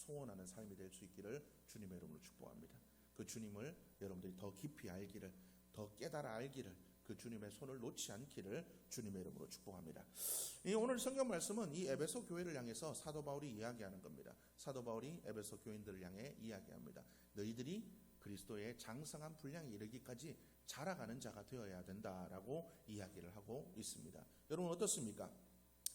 소원하는 삶이 될 수 있기를 주님의 이름으로 축복합니다. 그 주님을 여러분들이 더 깊이 알기를, 더 깨달아 알기를, 그 주님의 손을 놓지 않기를 주님의 이름으로 축복합니다. 이 오늘 성경 말씀은 이 에베소 교회를 향해서 사도 바울이 이야기하는 겁니다. 사도 바울이 에베소 교인들을 향해 이야기합니다. 너희들이 그리스도의 장성한 분량에 이르기까지 자라가는 자가 되어야 된다라고 이야기를 하고 있습니다. 여러분 어떻습니까?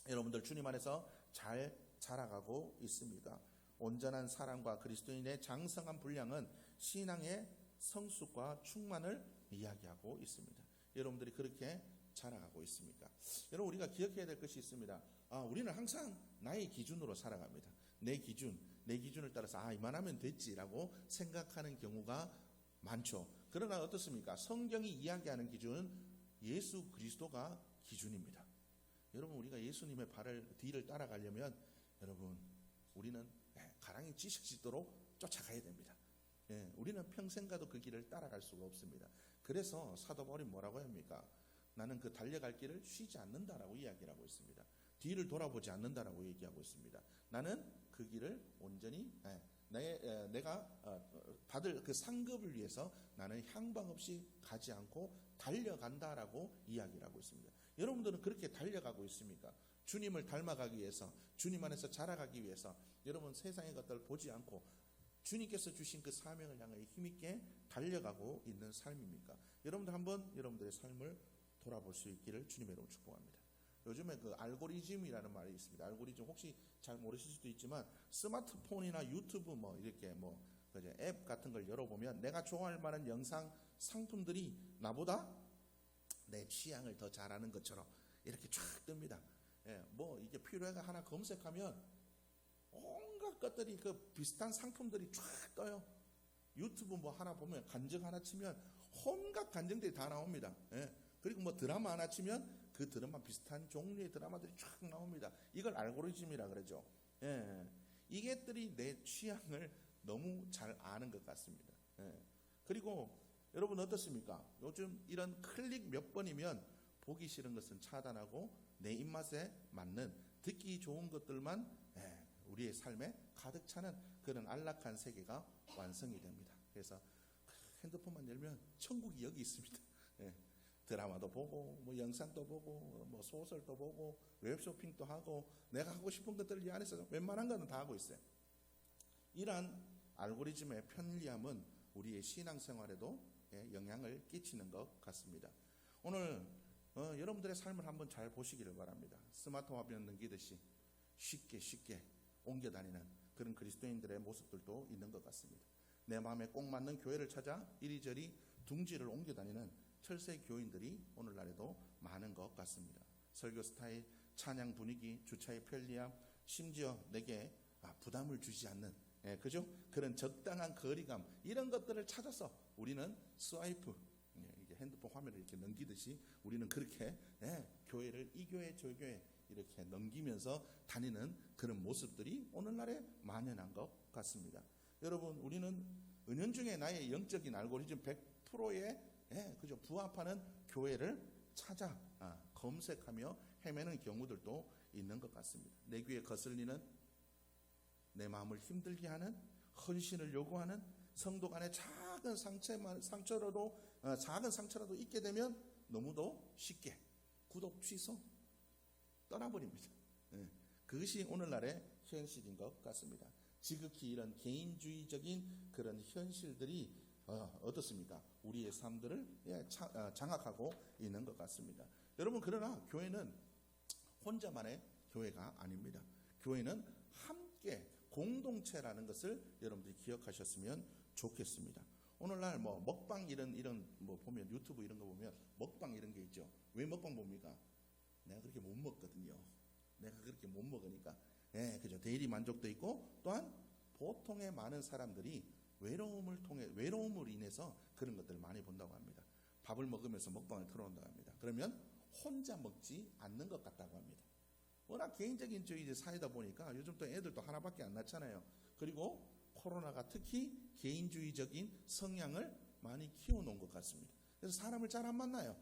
여러분들 주님 안에서 잘 자라가고 있습니까? 온전한 사랑과 그리스도인의 장성한 분량은 신앙의 성숙과 충만을 이야기하고 있습니다. 여러분들이 그렇게 자라가고 있습니까? 여러분 우리가 기억해야 될 것이 있습니다. 우리는 항상 나의 기준으로 살아갑니다. 내 기준을 따라서 이만하면 됐지라고 생각하는 경우가 많죠. 그러나 어떻습니까? 성경이 이야기하는 기준은 예수 그리스도가 기준입니다. 여러분 우리가 예수님의 뒤를 따라가려면 여러분 우리는 가랑이 찢어지도록 쫓아가야 됩니다. 우리는 평생 가도 그 길을 따라갈 수가 없습니다. 그래서 사도 바울이 뭐라고 합니까? 나는 그 달려갈 길을 쉬지 않는다라고 이야기를 하고 있습니다. 뒤를 돌아보지 않는다라고 얘기하고 있습니다. 나는 그 길을 온전히 내가 받을 그 상급을 위해서 나는 향방 없이 가지 않고 달려간다라고 이야기를 하고 있습니다. 여러분들은 그렇게 달려가고 있습니까? 주님을 닮아가기 위해서, 주님 안에서 자라가기 위해서 여러분 세상의 것들을 보지 않고 주님께서 주신 그 사명을 향해 힘있게 달려가고 있는 삶입니까? 여러분들 한번 여러분들의 삶을 돌아볼 수 있기를 주님의 이름으로 축복합니다. 요즘에 그 알고리즘이라는 말이 있습니다. 알고리즘 혹시 잘 모르실 수도 있지만 스마트폰이나 유튜브 이렇게 앱 같은 걸 열어보면 내가 좋아할 만한 영상 상품들이 나보다 내 취향을 더 잘하는 것처럼 이렇게 쫙 뜹니다. 이게 필요해가 하나 검색하면 온갖 것들이 그 비슷한 상품들이 쫙 떠요. 유튜브 하나 보면 간증 하나 치면 온갖 간증들이 다 나옵니다. 그리고 드라마 하나 치면 그 드라마 비슷한 종류의 드라마들이 쫙 나옵니다. 이걸 알고리즘이라 그러죠. 이게들이 내 취향을 너무 잘 아는 것 같습니다. 그리고 여러분 어떻습니까? 요즘 이런 클릭 몇 번이면 보기 싫은 것은 차단하고 내 입맛에 맞는 듣기 좋은 것들만 우리의 삶에 가득 차는 그런 안락한 세계가 완성이 됩니다. 그래서 핸드폰만 열면 천국이 여기 있습니다. 드라마도 보고 영상도 보고 소설도 보고 웹쇼핑도 하고 내가 하고 싶은 것들을 이 안에서 웬만한 거는 다 하고 있어요. 이러한 알고리즘의 편리함은 우리의 신앙생활에도 영향을 끼치는 것 같습니다. 오늘 여러분들의 삶을 한번 잘 보시기를 바랍니다. 스마트 화면 넘기듯이 쉽게 옮겨다니는 그런 그리스도인들의 모습들도 있는 것 같습니다. 내 마음에 꼭 맞는 교회를 찾아 이리저리 둥지를 옮겨다니는 철새 교인들이 오늘날에도 많은 것 같습니다. 설교 스타일, 찬양 분위기, 주차의 편리함, 심지어 내게 부담을 주지 않는 그죠? 그런 적당한 거리감 이런 것들을 찾아서 우리는 스와이프 이게 핸드폰 화면을 이렇게 넘기듯이 우리는 그렇게 교회를 이 교회 저 교회 이렇게 넘기면서 다니는 그런 모습들이 오늘날에 만연한 것 같습니다. 여러분 우리는 은연중에 나의 영적인 알고리즘 100%에 그죠? 부합하는 교회를 찾아 검색하며 헤매는 경우들도 있는 것 같습니다. 내 귀에 거슬리는 내 마음을 힘들게 하는 헌신을 요구하는 성도 간의 작은 상처라도 있게 되면 너무도 쉽게 구독 취소 떠나버립니다. 그것이 오늘날의 현실인 것 같습니다. 지극히 이런 개인주의적인 그런 현실들이 어떻습니까? 우리의 삶들을 장악하고 있는 것 같습니다. 여러분 그러나 교회는 혼자만의 교회가 아닙니다. 교회는 함께 공동체라는 것을 여러분들이 기억하셨으면 좋겠습니다. 오늘날 먹방 이런 보면 유튜브 이런 거 보면 먹방 이런 게 있죠. 왜 먹방 봅니까? 내가 그렇게 못 먹거든요. 내가 그렇게 못 먹으니까 그죠. 대리 만족도 있고 또한 보통의 많은 사람들이 외로움을 인해서 그런 것들을 많이 본다고 합니다. 밥을 먹으면서 먹방을 틀어놓는다고 합니다. 그러면 혼자 먹지 않는 것 같다고 합니다. 워낙 개인적인 사회다 보니까 요즘 또 애들도 하나밖에 안 낳잖아요. 그리고 코로나가 특히 개인주의적인 성향을 많이 키워놓은 것 같습니다. 그래서 사람을 잘 안 만나요.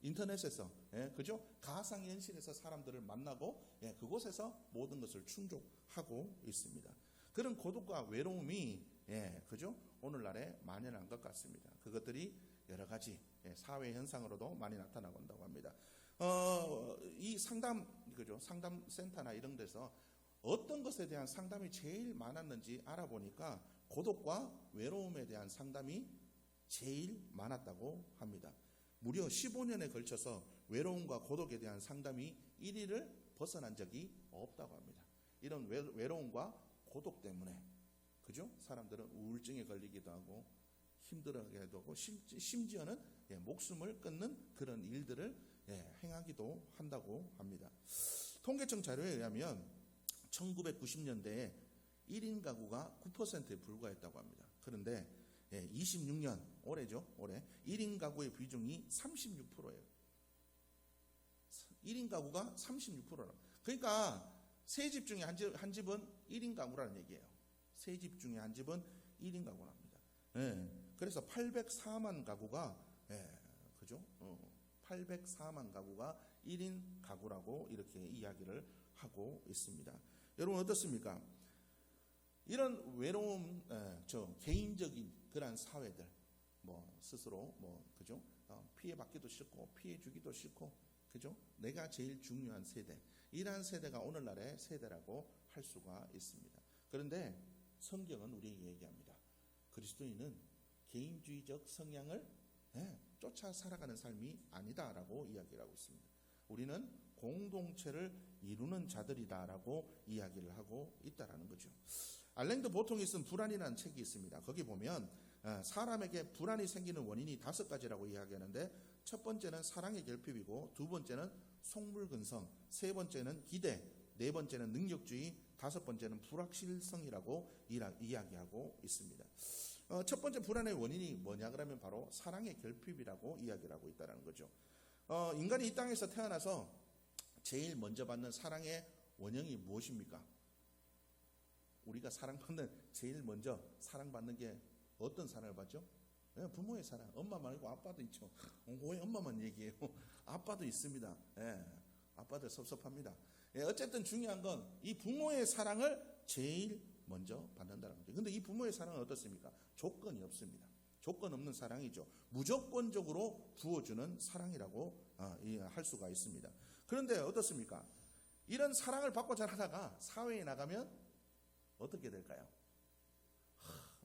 인터넷에서 그죠? 가상현실에서 사람들을 만나고 그곳에서 모든 것을 충족하고 있습니다. 그런 고독과 외로움이 그죠? 오늘날에 만연한 것 같습니다. 그것들이 여러 가지 사회 현상으로도 많이 나타나고 온다고 합니다. 이 그죠? 상담센터나 이런 데서 어떤 것에 대한 상담이 제일 많았는지 알아보니까 고독과 외로움에 대한 상담이 제일 많았다고 합니다. 무려 15년에 걸쳐서 외로움과 고독에 대한 상담이 1위를 벗어난 적이 없다고 합니다. 이런 외로움과 고독 때문에 그죠? 사람들은 우울증에 걸리기도 하고 힘들어하기도 하고 심지어는 목숨을 끊는 그런 일들을 행하기도 한다고 합니다. 통계청 자료에 의하면 1990년대에 1인 가구가 9%에 불과했다고 합니다. 그런데 26년 올해죠. 올해 1인 가구의 비중이 36%예요. 1인 가구가 36%라. 그러니까 세 집 중에 한 집은 1인 가구라는 얘기예요. 세 집 중에 한 집은 1인 가구랍니다. 그래서 804만 가구가 그죠? 804만 가구가 1인 가구라고 이렇게 이야기를 하고 있습니다. 여러분 어떻습니까? 이런 외로움, 개인적인 그러한 사회들, 스스로 그죠? 피해받기도 싫고 피해주기도 싫고, 그죠? 내가 제일 중요한 세대, 이러한 세대가 오늘날의 세대라고 할 수가 있습니다. 그런데 성경은 우리에게 얘기합니다. 그리스도인은 개인주의적 성향을 쫓아 살아가는 삶이 아니다라고 이야기를 하고 있습니다. 우리는 공동체를 이루는 자들이다라고 이야기를 하고 있다라는 거죠. 알랭드 보통이 쓴 불안이라는 책이 있습니다. 거기 보면 사람에게 불안이 생기는 원인이 5가지라고 이야기하는데, 첫 번째는 사랑의 결핍이고, 두 번째는 속물근성, 세 번째는 기대, 네 번째는 능력주의, 다섯 번째는 불확실성이라고 이야기하고 있습니다. 첫 번째 불안의 원인이 뭐냐 그러면 바로 사랑의 결핍이라고 이야기를 하고 있다는 거죠. 인간이 이 땅에서 태어나서 제일 먼저 받는 사랑의 원형이 무엇입니까? 우리가 사랑받는, 제일 먼저 사랑받는 게 어떤 사랑을 받죠? 부모의 사랑. 엄마 말고 아빠도 있죠. 왜 엄마만 얘기해요? 아빠도 있습니다. 아빠들 섭섭합니다. 어쨌든 중요한 건 이 부모의 사랑을 제일 먼저 받는다는 거죠. 근데 이 부모의 사랑은 어떻습니까? 조건이 없습니다. 조건 없는 사랑이죠. 무조건적으로 부어주는 사랑이라고 할 수가 있습니다. 그런데 어떻습니까? 이런 사랑을 받고 자라다가 사회에 나가면 어떻게 될까요?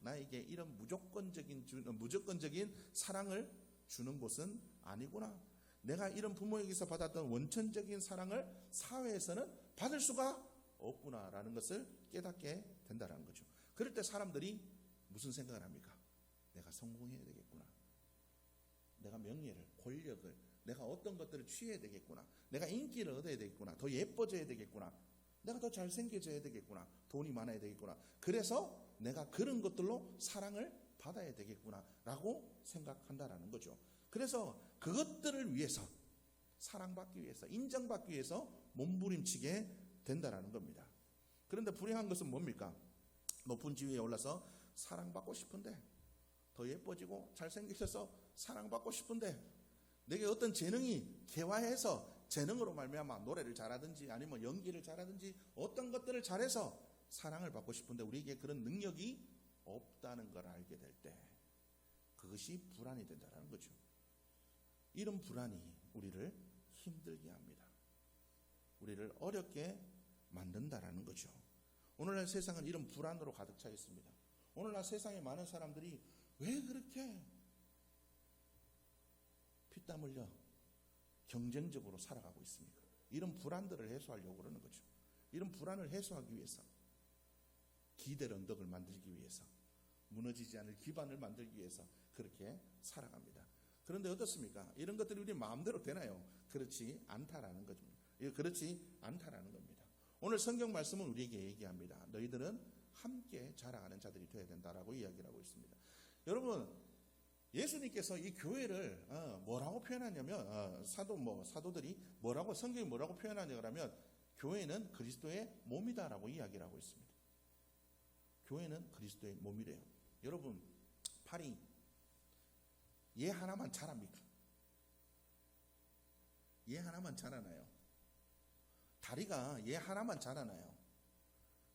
나에게 이런 무조건적인 사랑을 주는 곳은 아니구나. 내가 이런 부모에게서 받았던 원천적인 사랑을 사회에서는 받을 수가 없구나라는 것을 깨닫게 된다는 거죠. 그럴 때 사람들이 무슨 생각을 합니까? 내가 성공해야 되겠구나. 내가 명예를, 권력을, 내가 어떤 것들을 취해야 되겠구나. 내가 인기를 얻어야 되겠구나. 더 예뻐져야 되겠구나. 내가 더 잘생겨져야 되겠구나. 돈이 많아야 되겠구나. 그래서 내가 그런 것들로 사랑을 받아야 되겠구나 라고 생각한다라는 거죠. 그래서 그것들을 위해서, 사랑받기 위해서, 인정받기 위해서 몸부림치게 된다라는 겁니다. 그런데 불행한 것은 뭡니까? 높은 지위에 올라서 사랑받고 싶은데, 더 예뻐지고 잘생기셔서 사랑받고 싶은데, 내게 어떤 재능이 개화해서 재능으로 말미암아 노래를 잘하든지 아니면 연기를 잘하든지 어떤 것들을 잘해서 사랑을 받고 싶은데 우리에게 그런 능력이 없다는 걸 알게 될 때 그것이 불안이 된다는 거죠. 이런 불안이 우리를 힘들게 합니다. 우리를 어렵게 만든다라는 거죠. 오늘날 세상은 이런 불안으로 가득 차 있습니다. 오늘날 세상에 많은 사람들이 왜 그렇게 피땀 흘려 경쟁적으로 살아가고 있습니까? 이런 불안들을 해소하려고 그러는 거죠. 이런 불안을 해소하기 위해서, 기댈 언덕을 만들기 위해서, 무너지지 않을 기반을 만들기 위해서 그렇게 살아갑니다. 그런데 어떻습니까? 이런 것들이 우리 마음대로 되나요? 그렇지 않다라는 거죠. 그렇지 않다라는 겁니다. 오늘 성경 말씀은 우리에게 얘기합니다. 너희들은 함께 자라가는 자들이 되어야 된다라고 이야기를 하고 있습니다. 여러분, 예수님께서 이 교회를 뭐라고 표현하냐면 사도들이 뭐라고, 성경이 뭐라고 표현하냐면 교회는 그리스도의 몸이다라고 이야기를 하고 있습니다. 교회는 그리스도의 몸이래요. 여러분, 팔이 얘 하나만 자랍니까? 얘 하나만 자라나요? 다리가 얘 하나만 자라나요?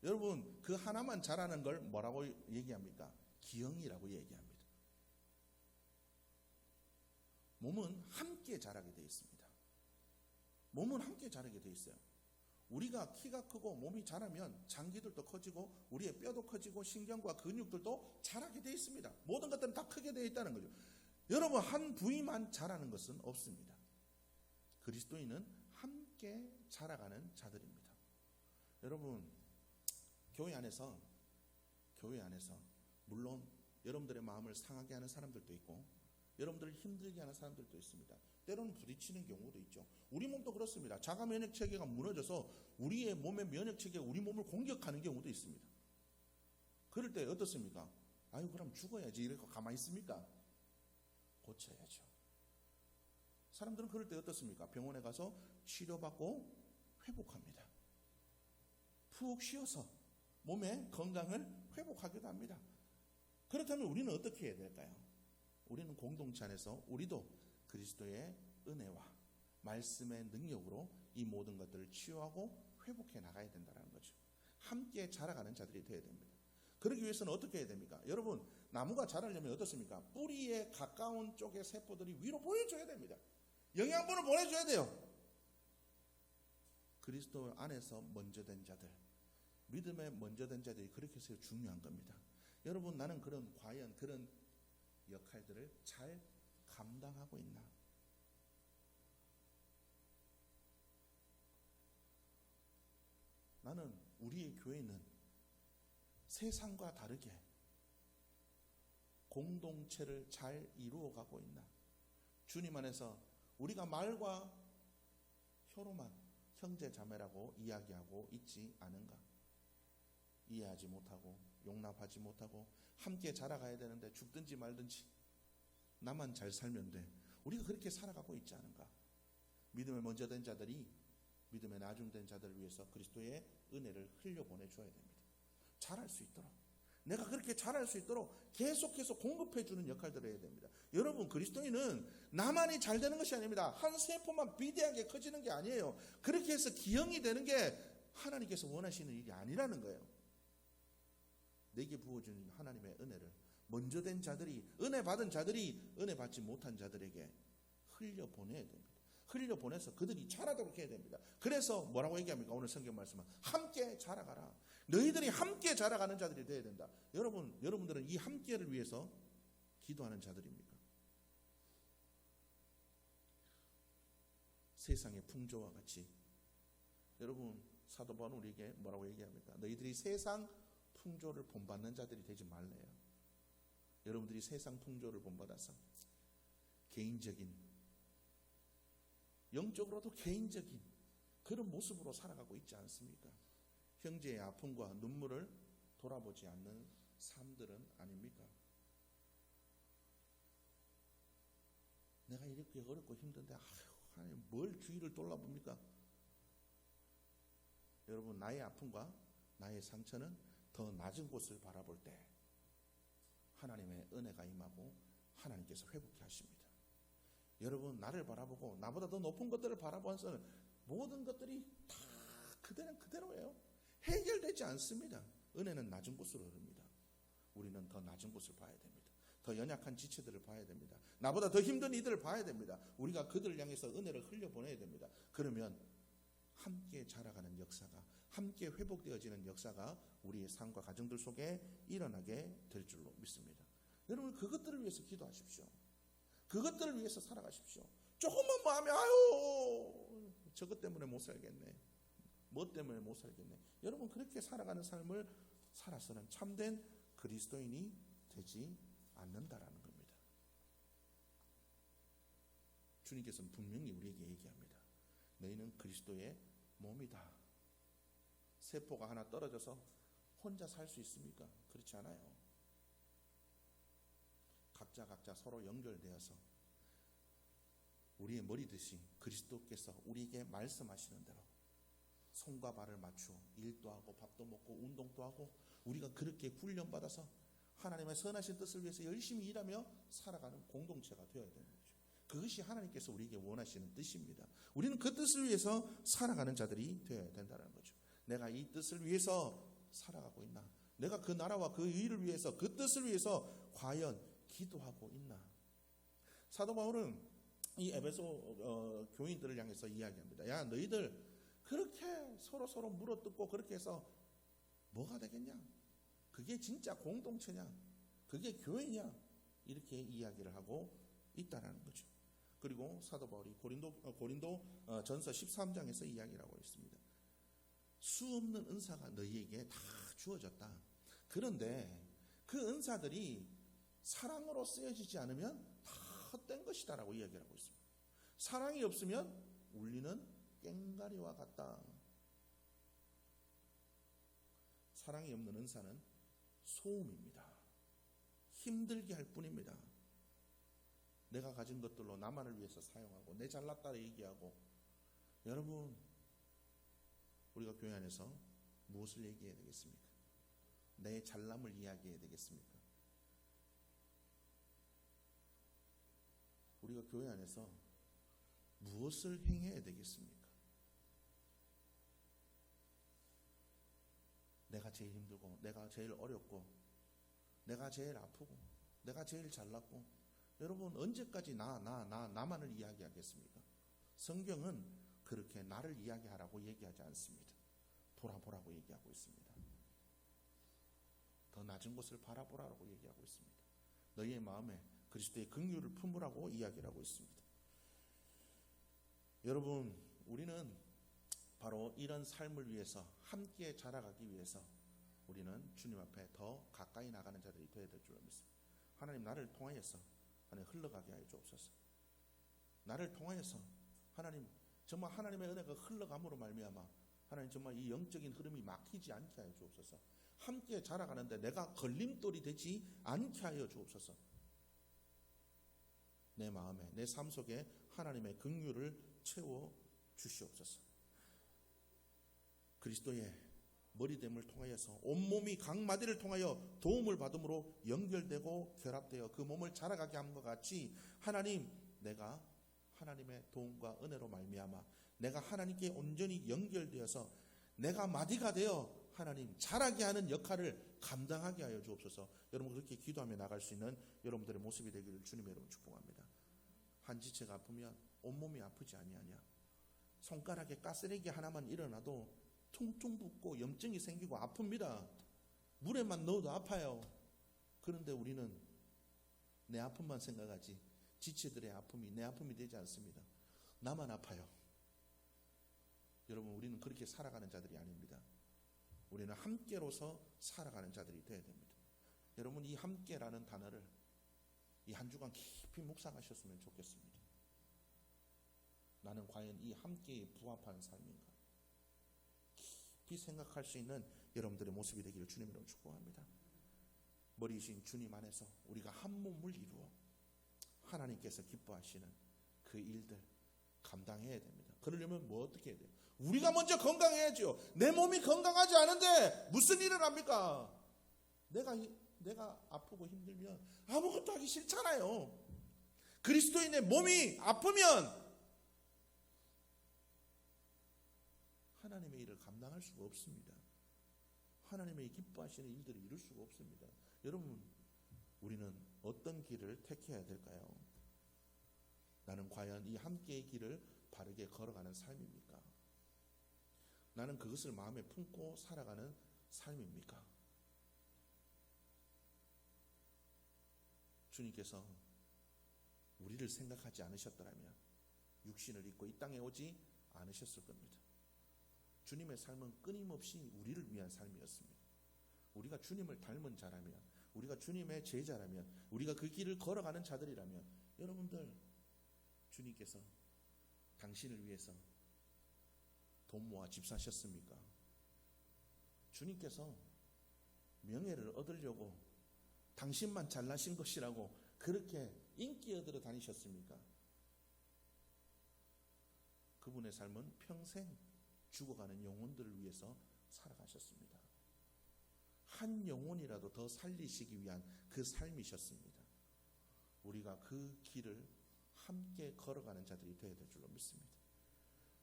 여러분 그 하나만 자라는 걸 뭐라고 얘기합니까? 기형이라고 얘기합니다. 몸은 함께 자라게 되어 있습니다. 몸은 함께 자라게 되어 있어요. 우리가 키가 크고 몸이 자라면 장기들도 커지고 우리의 뼈도 커지고 신경과 근육들도 자라게 되어 있습니다. 모든 것들은 다 크게 되어 있다는 거죠. 여러분 한 부위만 자라는 것은 없습니다. 그리스도인은 함께 자라가는 자들입니다. 여러분 교회 안에서 물론 여러분들의 마음을 상하게 하는 사람들도 있고 여러분들을 힘들게 하는 사람들도 있습니다. 때로는 부딪히는 경우도 있죠. 우리 몸도 그렇습니다. 자가 면역 체계가 무너져서 우리의 몸의 면역 체계가 우리 몸을 공격하는 경우도 있습니다. 그럴 때 어떻습니까? 아유 그럼 죽어야지 이렇게 가만히 있습니까? 고쳐야죠. 사람들은 그럴 때 어떻습니까? 병원에 가서 치료받고 회복합니다. 푹 쉬어서 몸의 건강을 회복하기도 합니다. 그렇다면 우리는 어떻게 해야 될까요? 우리는 공동체 안에서 우리도 그리스도의 은혜와 말씀의 능력으로 이 모든 것들을 치유하고 회복해 나가야 된다는 거죠. 함께 자라가는 자들이 되어야 됩니다. 그러기 위해서는 어떻게 해야 됩니까? 여러분 나무가 자라려면 어떻습니까? 뿌리에 가까운 쪽의 세포들이 위로 보여줘야 됩니다. 영양분을 보내줘야 돼요. 그리스도 안에서 먼저 된 자들, 믿음에 먼저 된 자들이 그렇게 해서 중요한 겁니다. 여러분 나는 과연 그런 역할들을 잘 감당하고 있나? 나는 우리의 교회는 세상과 다르게 공동체를 잘 이루어가고 있나? 주님 안에서 우리가 말과 혀로만 형제 자매라고 이야기하고 있지 않은가? 이해하지 못하고 용납하지 못하고 함께 자라가야 되는데 죽든지 말든지 나만 잘 살면 돼. 우리가 그렇게 살아가고 있지 않은가? 믿음에 먼저 된 자들이 믿음에 나중된 자들을 위해서 그리스도의 은혜를 흘려보내줘야 됩니다. 잘할 수 있도록, 내가 그렇게 잘할 수 있도록 계속해서 공급해주는 역할들을 해야 됩니다. 여러분 그리스도인은 나만이 잘 되는 것이 아닙니다. 한 세포만 비대하게 커지는 게 아니에요. 그렇게 해서 기형이 되는 게 하나님께서 원하시는 일이 아니라는 거예요. 내게 부어주는 하나님의 은혜를 먼저 된 자들이, 은혜 받은 자들이 은혜 받지 못한 자들에게 흘려보내야 됩니다. 흘려보내서 그들이 자라도록 해야 됩니다. 그래서 뭐라고 얘기합니까? 오늘 성경 말씀은 함께 자라가라. 너희들이 함께 자라가는 자들이 되어야 된다. 여러분들은 이 함께를 위해서 기도하는 자들입니까? 세상의 풍조와 같이, 여러분 사도 바울은 우리에게 뭐라고 얘기합니까? 너희들이 세상 풍조를 본받는 자들이 되지 말래요. 여러분들이 세상 풍조를 본받아서 개인적인, 영적으로도 개인적인 그런 모습으로 살아가고 있지 않습니까? 형제의 아픔과 눈물을 돌아보지 않는 삶들은 아닙니까? 내가 이렇게 어렵고 힘든데 하나님 뭘 주위를 돌아봅니까? 여러분 나의 아픔과 나의 상처는 더 낮은 곳을 바라볼 때 하나님의 은혜가 임하고 하나님께서 회복케 하십니다. 여러분 나를 바라보고 나보다 더 높은 것들을 바라보면서는 모든 것들이 다 그대는 그대로예요. 해결되지 않습니다. 은혜는 낮은 곳으로 흐릅니다. 우리는 더 낮은 곳을 봐야 됩니다. 더 연약한 지체들을 봐야 됩니다. 나보다 더 힘든 이들을 봐야 됩니다. 우리가 그들을 향해서 은혜를 흘려보내야 됩니다. 그러면 함께 자라가는 역사가, 함께 회복되어지는 역사가 우리의 삶과 가정들 속에 일어나게 될 줄로 믿습니다. 여러분 그것들을 위해서 기도하십시오. 그것들을 위해서 살아가십시오. 조금만 뭐 하면 아유 저것 때문에 못 살겠네, 뭐 때문에 못 살겠네. 여러분 그렇게 살아가는 삶을 살아서는 참된 그리스도인이 되지 않는다라는 겁니다. 주님께서는 분명히 우리에게 얘기합니다. 너희는 그리스도의 몸이다. 세포가 하나 떨어져서 혼자 살 수 있습니까? 그렇지 않아요. 각자 서로 연결되어서 우리의 머리듯이 그리스도께서 우리에게 말씀하시는 대로 손과 발을 맞추어 일도 하고 밥도 먹고 운동도 하고 우리가 그렇게 훈련받아서 하나님의 선하신 뜻을 위해서 열심히 일하며 살아가는 공동체가 되어야 되는 거죠. 그것이 하나님께서 우리에게 원하시는 뜻입니다. 우리는 그 뜻을 위해서 살아가는 자들이 되어야 된다는 거죠. 내가 이 뜻을 위해서 살아가고 있나? 내가 그 나라와 그 의를 위해서, 그 뜻을 위해서 과연 기도하고 있나? 사도 바울은 이 에베소 교인들을 향해서 이야기합니다. 야, 너희들 그렇게 서로 물어뜯고 그렇게 해서 뭐가 되겠냐? 그게 진짜 공동체냐? 그게 교회냐? 이렇게 이야기를 하고 있다라는 거죠. 그리고 사도 바울이 고린도 전서 13장에서 이야기를 하고 있습니다. 수없는 은사가 너희에게 다 주어졌다. 그런데 그 은사들이 사랑으로 쓰여지지 않으면 다 헛된 것이다라고 이야기를 하고 있습니다. 사랑이 없으면 울리는 꽹과리와 같다. 사랑이 없는 은사는 소음입니다. 힘들게 할 뿐입니다. 내가 가진 것들로 나만을 위해서 사용하고 내 잘났다 얘기하고. 여러분, 우리가 교회 안에서 무엇을 얘기해야 되겠습니까? 내 잘남을 이야기해야 되겠습니까? 우리가 교회 안에서 무엇을 행해야 되겠습니까? 내가 제일 힘들고, 내가 제일 어렵고, 내가 제일 아프고, 내가 제일 잘났고. 여러분, 언제까지 나만을 이야기하겠습니까? 성경은 그렇게 나를 이야기하라고 얘기하지 않습니다. 돌아보라고 얘기하고 있습니다. 더 낮은 곳을 바라보라고 얘기하고 있습니다. 너희의 마음에 그리스도의 긍휼을 품으라고 이야기를 하고 있습니다. 여러분, 우리는 바로 이런 삶을 위해서, 함께 자라가기 위해서 우리는 주님 앞에 더 가까이 나가는 자들이 되어야 될 줄 믿습니다. 하나님, 나를 통하여서 하나님 흘러가게 하여 주옵소서. 나를 통하여서 하나님, 정말 하나님의 은혜가 흘러감으로 말미암아 하나님 정말 이 영적인 흐름이 막히지 않게 하여 주옵소서. 함께 자라가는데 내가 걸림돌이 되지 않게 하여 주옵소서. 내 마음에, 내 삶 속에 하나님의 긍휼을 채워 주시옵소서. 그리스도의 머리됨을 통하여서 온몸이 각 마디를 통하여 도움을 받음으로 연결되고 결합되어 그 몸을 자라가게 함과 같이 하나님, 내가 하나님의 도움과 은혜로 말미암아 내가 하나님께 온전히 연결되어서 내가 마디가 되어 하나님 자라게 하는 역할을 감당하게 하여 주옵소서. 여러분, 그렇게 기도하며 나갈 수 있는 여러분들의 모습이 되기를 주님의 이름으로 축복합니다. 한지체가 아프면 온몸이 아프지 아니하냐? 손가락에 가스레기 하나만 일어나도 퉁퉁 붓고 염증이 생기고 아픕니다. 물에만 넣어도 아파요. 그런데 우리는 내 아픔만 생각하지 지체들의 아픔이 내 아픔이 되지 않습니다. 나만 아파요. 여러분, 우리는 그렇게 살아가는 자들이 아닙니다. 우리는 함께로서 살아가는 자들이 되어야 됩니다. 여러분, 이 함께라는 단어를 이 한 주간 깊이 묵상하셨으면 좋겠습니다. 나는 과연 이 함께에 부합하는 삶인가? 깊이 생각할 수 있는 여러분들의 모습이 되기를 주님으로 축복합니다. 머리이신 주님 안에서 우리가 한 몸을 이루어 하나님께서 기뻐하시는 그 일들 감당해야 됩니다. 그러려면 뭐 어떻게 해야 돼요? 우리가 먼저 건강해야죠. 내 몸이 건강하지 않은데 무슨 일을 합니까? 내가 아프고 힘들면 아무것도 하기 싫잖아요. 그리스도인의 몸이 아프면 하나님의 일을 감당할 수가 없습니다. 하나님의 기뻐하시는 일들을 이룰 수가 없습니다. 여러분, 우리는 어떤 길을 택해야 될까요? 나는 과연 이 함께의 길을 바르게 걸어가는 삶입니까? 나는 그것을 마음에 품고 살아가는 삶입니까? 주님께서 우리를 생각하지 않으셨더라면 육신을 입고 이 땅에 오지 않으셨을 겁니다. 주님의 삶은 끊임없이 우리를 위한 삶이었습니다. 우리가 주님을 닮은 자라면, 우리가 주님의 제자라면, 우리가 그 길을 걸어가는 자들이라면, 여러분들, 주님께서 당신을 위해서 돈 모아 집 사셨습니까? 주님께서 명예를 얻으려고 당신만 잘나신 것이라고 그렇게 인기 얻으러 다니셨습니까? 그분의 삶은 평생 죽어가는 영혼들을 위해서 살아가셨습니다. 한 영혼이라도 더 살리시기 위한 그 삶이셨습니다. 우리가 그 길을 함께 걸어가는 자들이 되어야 될 줄로 믿습니다.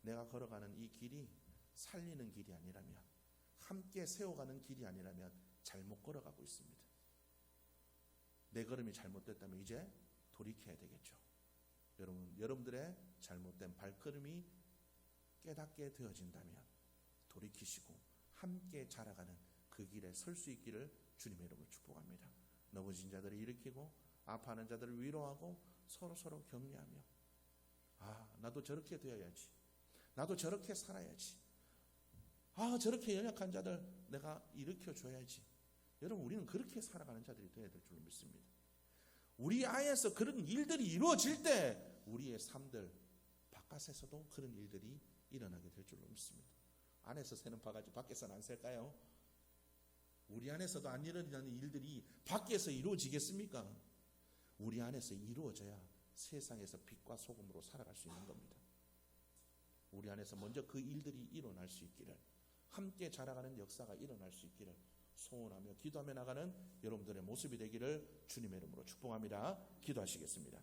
내가 걸어가는 이 길이 살리는 길이 아니라면, 함께 세워가는 길이 아니라면 잘못 걸어가고 있습니다. 내 걸음이 잘못됐다면 이제 돌이켜야 되겠죠. 여러분들의 잘못된 발걸음이 깨닫게 되어진다면 돌이키시고 함께 자라가는 그 길에 설 수 있기를 주님의 이름으로 축복합니다. 넘어진 자들을 일으키고 아파하는 자들을 위로하고 서로 격려하며 나도 저렇게 되어야지. 나도 저렇게 살아야지. 저렇게 연약한 자들 내가 일으켜줘야지. 여러분, 우리는 그렇게 살아가는 자들이 되어야 될 줄 믿습니다. 우리 안에서 그런 일들이 이루어질 때 우리의 삶들 바깥에서도 그런 일들이 일어나게 될 줄로 믿습니다. 안에서 새는 바가지 밖에서는 안 셀까요? 우리 안에서도 안 일어나는 일들이 밖에서 이루어지겠습니까? 우리 안에서 이루어져야 세상에서 빛과 소금으로 살아갈 수 있는 겁니다. 우리 안에서 먼저 그 일들이 일어날 수 있기를, 함께 자라가는 역사가 일어날 수 있기를 소원하며 기도하며 나가는 여러분들의 모습이 되기를 주님의 이름으로 축복합니다. 기도하시겠습니다.